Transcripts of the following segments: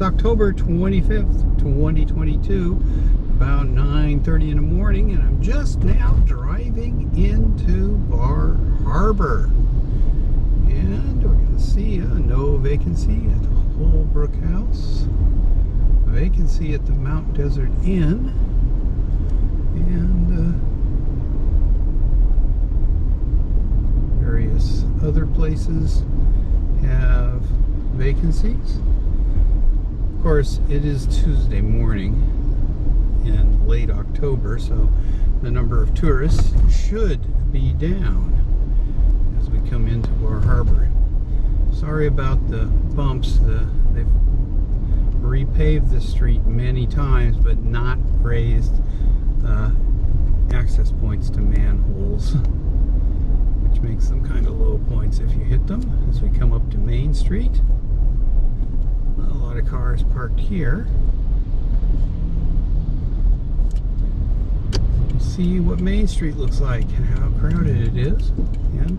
It's October 25th, 2022, about 9:30 in the morning, and I'm just now driving into Bar Harbor. And we're going to see no vacancy at the Holbrook House, vacancy at the Mount Desert Inn, and various other places have vacancies. Of course, it is Tuesday morning in late October, so the number of tourists should be down as we come into Bar Harbor. Sorry about the bumps. They've repaved the street many times, but not raised access points to manholes, which makes them kind of low points if you hit them. As we come up to Main Street, a lot of cars parked here. See what Main Street looks like and how crowded it is. And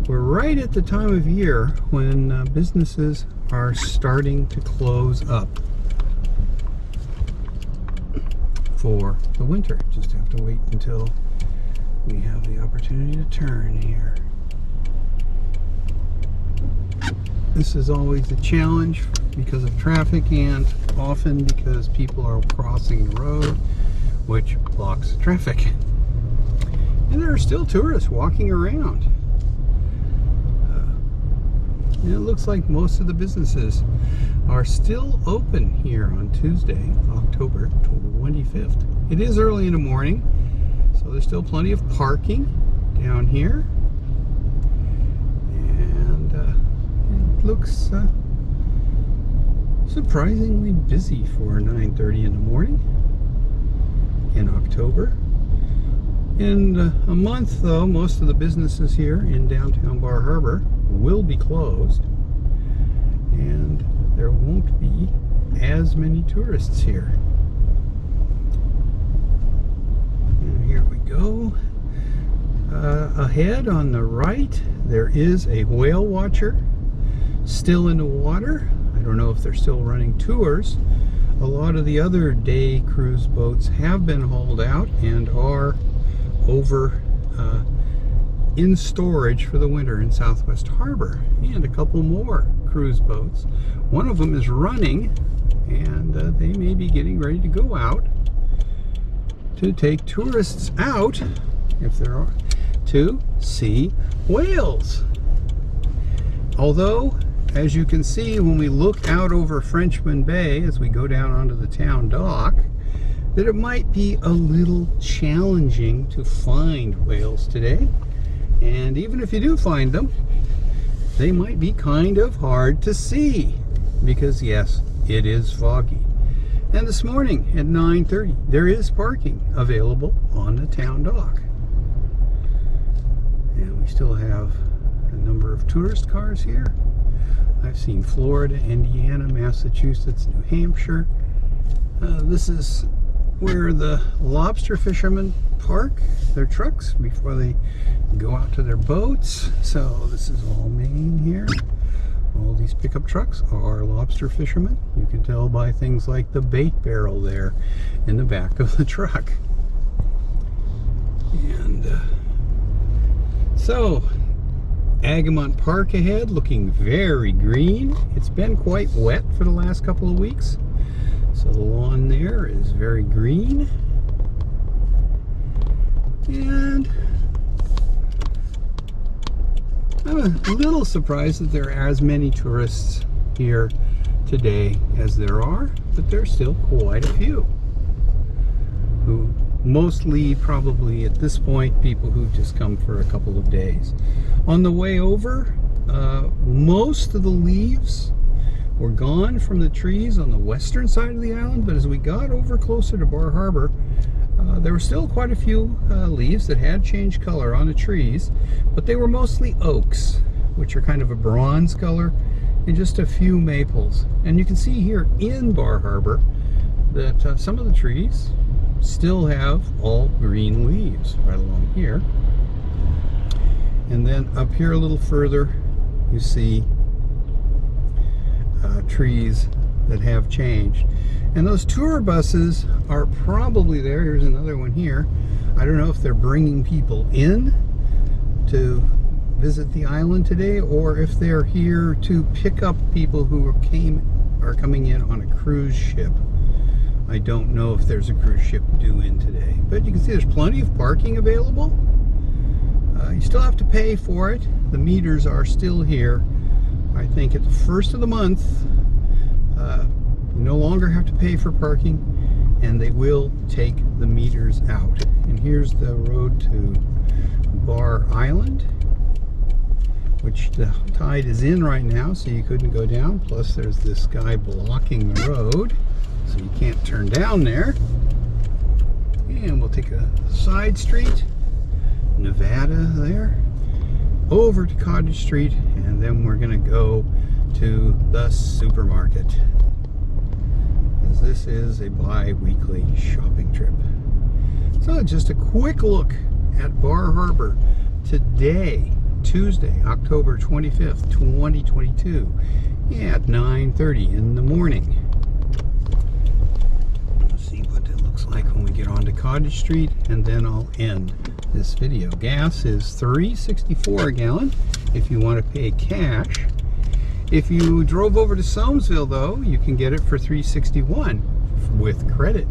we're right at the time of year when businesses are starting to close up for the winter. Just have to wait until we have the opportunity to turn here. This is always a challenge because of traffic and often because people are crossing the road, which blocks traffic. And there are still tourists walking around. And it looks like most of the businesses are still open here on Tuesday, October 25th. It is early in the morning, so there's still plenty of parking down here. And it looks surprisingly busy for 9:30 in the morning in October. In a month, though, most of the businesses here in downtown Bar Harbor will be closed, and there won't be as many tourists here. And here we go. Ahead on the right, there is a whale watcher still in the water. I don't know if they're still running tours. A lot of the other day cruise boats have been hauled out and are over in storage for the winter in Southwest Harbor, and a couple more cruise boats. One of them is running, and they may be getting ready to go out to take tourists out, if there are, to see whales. Although, as you can see when we look out over Frenchman Bay as we go down onto the town dock, that it might be a little challenging to find whales today. And even if you do find them, they might be kind of hard to see because, yes, it is foggy. And this morning at 9:30, there is parking available on the town dock. And we still have a number of tourist cars here. I've seen Florida, Indiana, Massachusetts, New Hampshire. This is where the lobster fishermen park their trucks before they go out to their boats. So this is all Maine here. All these pickup trucks are lobster fishermen. You can tell by things like the bait barrel there in the back of the truck. And so Agamont Park ahead, looking very green. It's been quite wet for the last couple of weeks, so the lawn there is very green. And I'm a little surprised that there are as many tourists here today as there are, but there's still quite a few, who mostly probably at this point people who just come for a couple of days. On the way over, most of the leaves were gone from the trees on the western side of the island, but as we got over closer to Bar Harbor, there were still quite a few leaves that had changed color on the trees, but they were mostly oaks, which are kind of a bronze color, and just a few maples. And you can see here in Bar Harbor that some of the trees still have all green leaves right along here. And then up here a little further, you see trees that have changed. And those tour buses are probably there. Here's another one here. I don't know if they're bringing people in to visit the island today, or if they're here to pick up people who are coming in on a cruise ship. I don't know if there's a cruise ship due in today, but you can see there's plenty of parking available. You still have to pay for it. The meters are still here. I think at the first of the month, you no longer have to pay for parking, and they will take the meters out. And here's the road to Bar Island, which the tide is in right now, so you couldn't go down. Plus there's this guy blocking the road, so you can't turn down there. And we'll take a side street, Nevada there, over to Cottage Street, and then we're gonna go to the supermarket, as this is a bi-weekly shopping trip. So just a quick look at Bar Harbor today, Tuesday, October 25th, 2022 at 9:30 in the morning. Let's see what it looks like when we get onto Cottage Street, and then I'll end this video. Gas is $3.64 a gallon if you want to pay cash. If you drove over to Soamesville, though, you can get it for $3.61 with credit.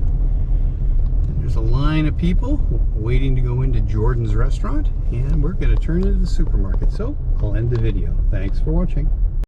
There's a line of people waiting to go into Jordan's restaurant, and we're going to turn into the supermarket. So I'll end the video. Thanks for watching.